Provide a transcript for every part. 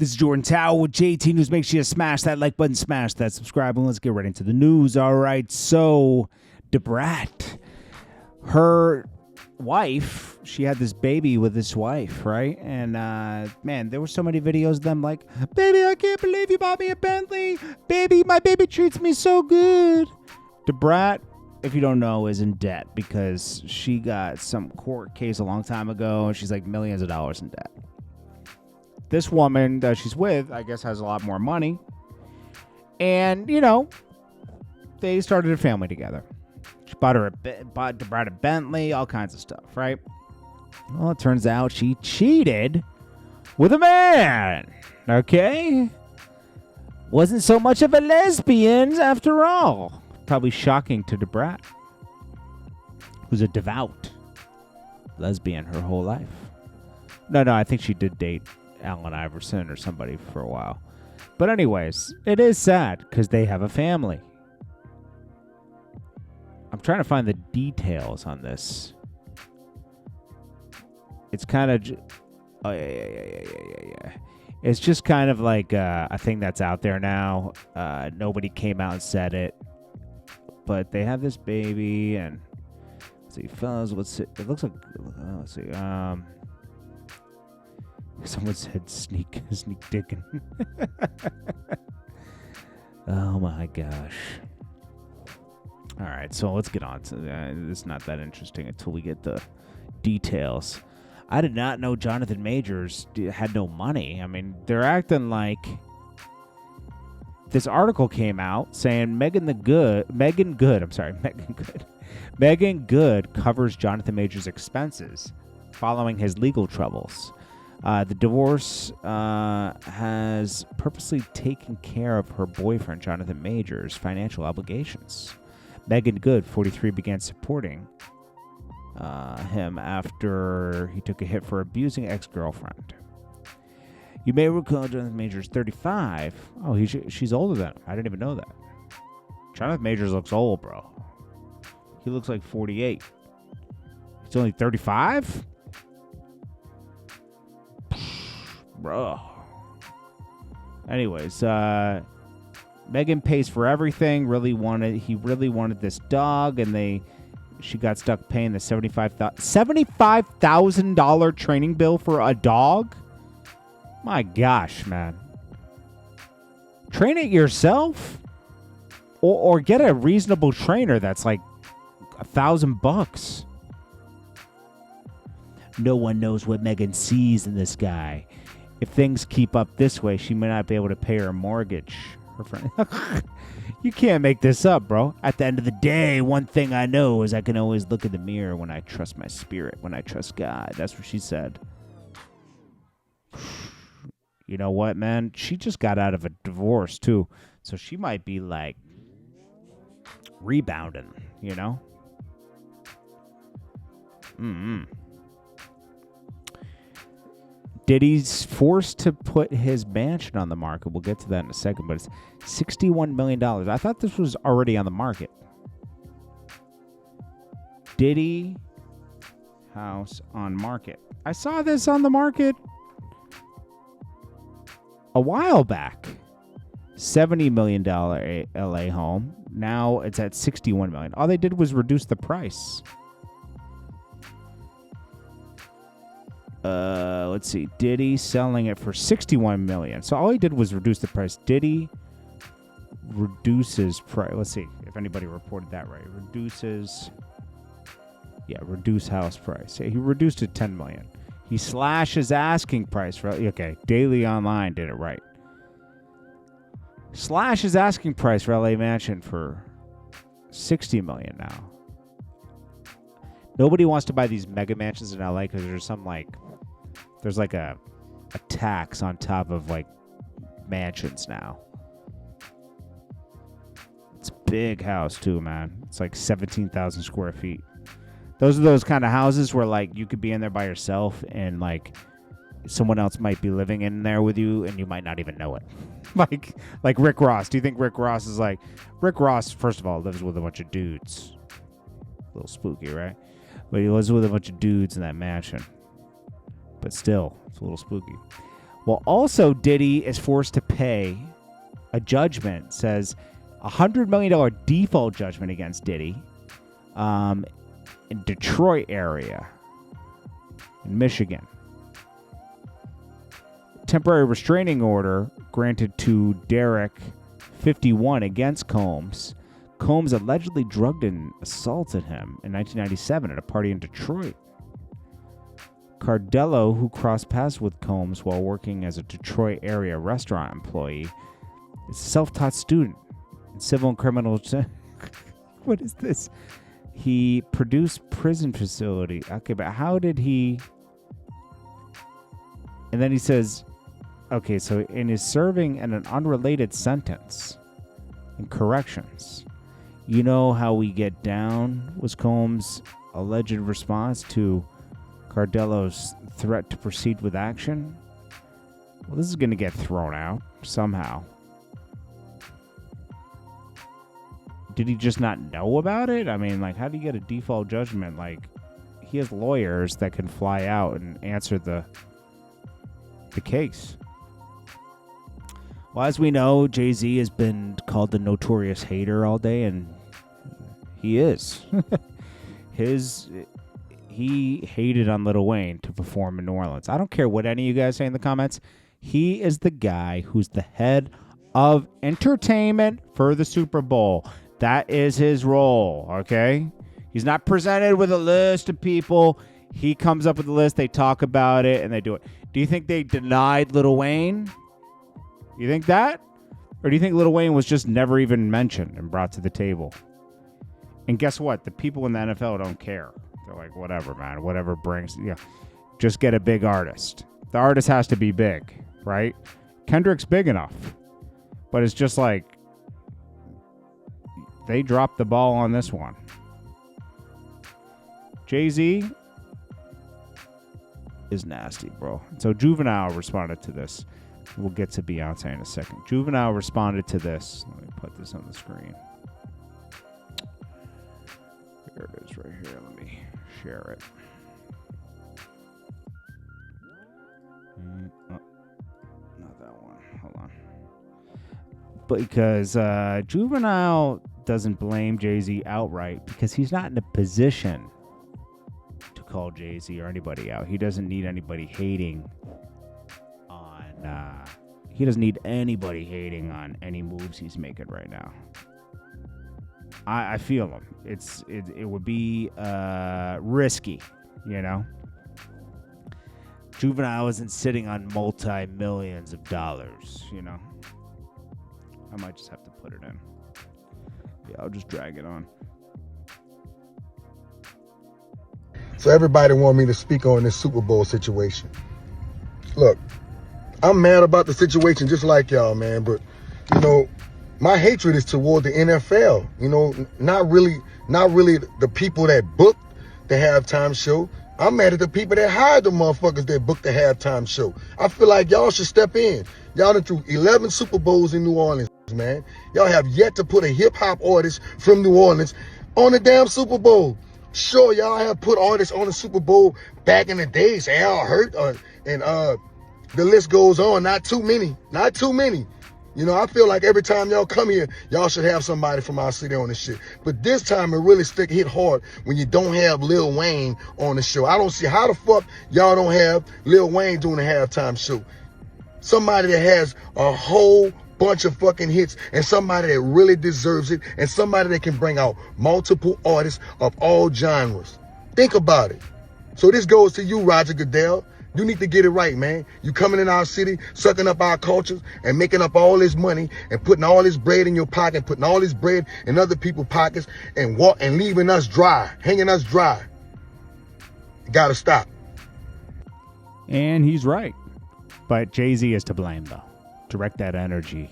This is Jordan Tower with JT News. Make sure you smash that like button, smash that subscribe, and let's get right into the news. All right, so Brat, her wife, she had this baby with this wife, right? And man, there were so many videos of them like, baby, I can't believe you bought me a Bentley. Baby, my baby treats me so good. Brat, if you don't know, is in debt because she got some court case a long time ago, and she's like millions of dollars in debt. This woman that she's with, I guess, has a lot more money. And, you know, they started a family together. She bought Brat a Bentley, all kinds of stuff, right? Well, it turns out she cheated with a man, okay? Wasn't so much of a lesbian after all. Probably shocking to Brat, who's a devout lesbian her whole life. No, I think she did date Allen Iverson or somebody for a while. But anyways, it is sad because they have a family. I'm trying to find the details on this. It's kind of... Oh, yeah. It's just kind of like a thing that's out there now. Nobody came out and said it. But they have this baby, and... Let's see, fellas, it looks like... Let's see, someone said sneak dickin'. Oh my gosh. All right, so let's get on to that. It's not that interesting until we get the details. I did not know Jonathan Majors had no money. I mean, they're acting like this article came out saying Megan Good covers Jonathan Majors' expenses following his legal troubles. The divorce has purposely taken care of her boyfriend, Jonathan Majors' financial obligations. Megan Good, 43, began supporting him after he took a hit for abusing ex-girlfriend. You may recall Jonathan Majors, 35. Oh, she's older than him. I didn't even know that. Jonathan Majors looks old, bro. He looks like 48. He's only 35? Bro. Anyways, Megan pays for everything. He really wanted this dog, and she got stuck paying the $75,000 training bill for a dog. My gosh, man. Train it yourself, or get a reasonable trainer that's like $1,000. No one knows what Megan sees in this guy. If things keep up this way, she may not be able to pay her mortgage. Her friend. You can't make this up, bro. At the end of the day, one thing I know is I can always look in the mirror when I trust my spirit, when I trust God. That's what she said. You know what, man? She just got out of a divorce, too. So she might be, like, rebounding, you know? Diddy's forced to put his mansion on the market. We'll get to that in a second, but it's $61 million. I thought this was already on the market. Diddy house on market. I saw this on the market a while back. $70 million LA home. Now it's at $61 million. All they did was reduce the price. Let's see. Diddy selling it for $61 million. So all he did was reduce the price. Diddy reduces price. Let's see if anybody reported that right. Reduce house price. He reduced it $10 million. He slashes asking price. Okay, Daily Online did it right. Slashes asking price for LA Mansion for $60 million now. Nobody wants to buy these mega mansions in LA because there's like a tax on top of like mansions now. It's a big house too, man. It's like 17,000 square feet. Those are those kind of houses where like you could be in there by yourself and like someone else might be living in there with you and you might not even know it. like Rick Ross. Do you think Rick Ross is like... Rick Ross, first of all, lives with a bunch of dudes. A little spooky, right? But he lives with a bunch of dudes in that mansion. But still, it's a little spooky. Well, also, Diddy is forced to pay a judgment, says $100 million default judgment against Diddy in Detroit area, in Michigan. Temporary restraining order granted to Derek, 51, against Combs. Combs allegedly drugged and assaulted him in 1997 at a party in Detroit. Cardello, who crossed paths with Combs while working as a Detroit area restaurant employee, is a self-taught student in civil and criminal. What is this? He produced prison facility. Okay, but how did he? And then he says, okay, so in his serving an unrelated sentence in corrections, you know how we get down, was Combs' alleged response to Cardello's threat to proceed with action. Well, this is going to get thrown out somehow. Did he just not know about it? I mean, like, how do you get a default judgment? Like, he has lawyers that can fly out and answer the case. Well, as we know, Jay-Z has been called the notorious hater all day, and he is. He hated on Lil Wayne to perform in New Orleans. I don't care what any of you guys say in the comments. He is the guy who's the head of entertainment for the Super Bowl. That is his role, okay? He's not presented with a list of people. He comes up with a list, they talk about it, and they do it. Do you think they denied Lil Wayne? You think that? Or do you think Lil Wayne was just never even mentioned and brought to the table? And guess what? The people in the NFL don't care. They're like, whatever, man. Whatever brings... Yeah, just get a big artist. The artist has to be big, right? Kendrick's big enough. But it's just like... They dropped the ball on this one. Jay-Z is nasty, bro. So Juvenile responded to this. We'll get to Beyonce in a second. Juvenile responded to this. Let me put this on the screen. There it is right here. Let me share it. Not that one. Hold on. Because Juvenile doesn't blame Jay-Z outright because he's not in a position to call Jay-Z or anybody out. He doesn't need anybody hating on... he doesn't need anybody hating on any moves he's making right now. I feel him. It would be risky, you know? Juvenile isn't sitting on multi-millions of dollars, you know? I might just have to put it in. Yeah, I'll just drag it on. So everybody want me to speak on this Super Bowl situation. Look, I'm mad about the situation just like y'all, man. But, you know, my hatred is toward the NFL. You know, not really the people that booked the halftime show. I'm mad at the people that hired the motherfuckers that booked the halftime show. I feel like y'all should step in. Y'all done threw 11 Super Bowls in New Orleans, man. Y'all have yet to put a hip-hop artist from New Orleans on the damn Super Bowl. Sure, y'all have put artists on the Super Bowl back in the days. Al Hurt, and the list goes on. Not too many. Not too many. You know, I feel like every time y'all come here, y'all should have somebody from our city on this shit. But this time it really hit hard when you don't have Lil Wayne on the show. I don't see how the fuck y'all don't have Lil Wayne doing a halftime show. Somebody that has a whole bunch of fucking hits and somebody that really deserves it and somebody that can bring out multiple artists of all genres. Think about it. So this goes to you, Roger Goodell. You need to get it right, man. You coming in our city, sucking up our cultures and making up all this money and putting all this bread in your pocket, putting all this bread in other people's pockets and leaving us dry, hanging us dry. You gotta stop. And he's right. But Jay-Z is to blame, though. Direct that energy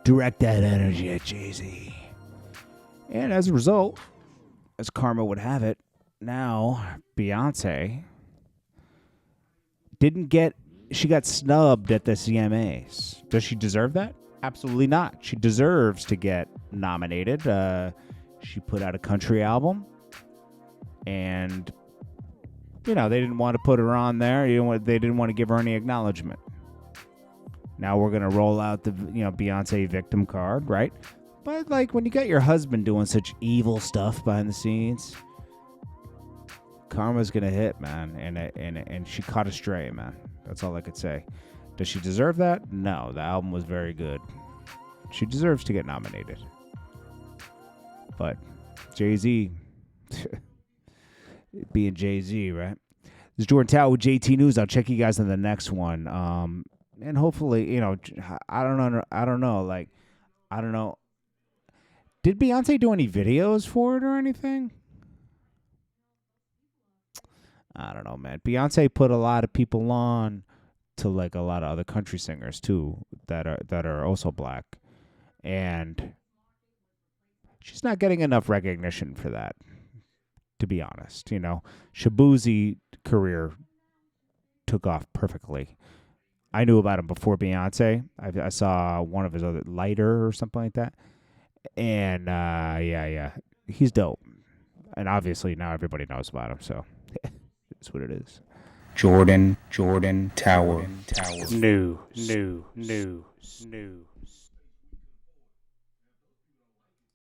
at Jay-Z. And as a result, as karma would have it, now Beyonce she got snubbed at the CMAs. Does she deserve that? Absolutely not. She deserves to get nominated. She put out a country album, and they didn't want to put her on there. They didn't want to give her any acknowledgement. Now we're gonna roll out the Beyonce victim card, right? But like when you got your husband doing such evil stuff behind the scenes, karma's gonna hit, man. And she caught a stray, man. That's all I could say. Does she deserve that? No, the album was very good. She deserves to get nominated. But Jay-Z, being Jay-Z, right? This is JordanTower with JT News. I'll check you guys on the next one. And hopefully, I don't know. Did Beyonce do any videos for it or anything? I don't know, man. Beyonce put a lot of people on to like a lot of other country singers too that are also black, and she's not getting enough recognition for that, to be honest. Shabuzi career took off perfectly. I knew about him before Beyonce. I saw one of his other Lighter or something like that, and yeah, he's dope. And obviously now everybody knows about him, so it's what it is. Jordan Tower. New.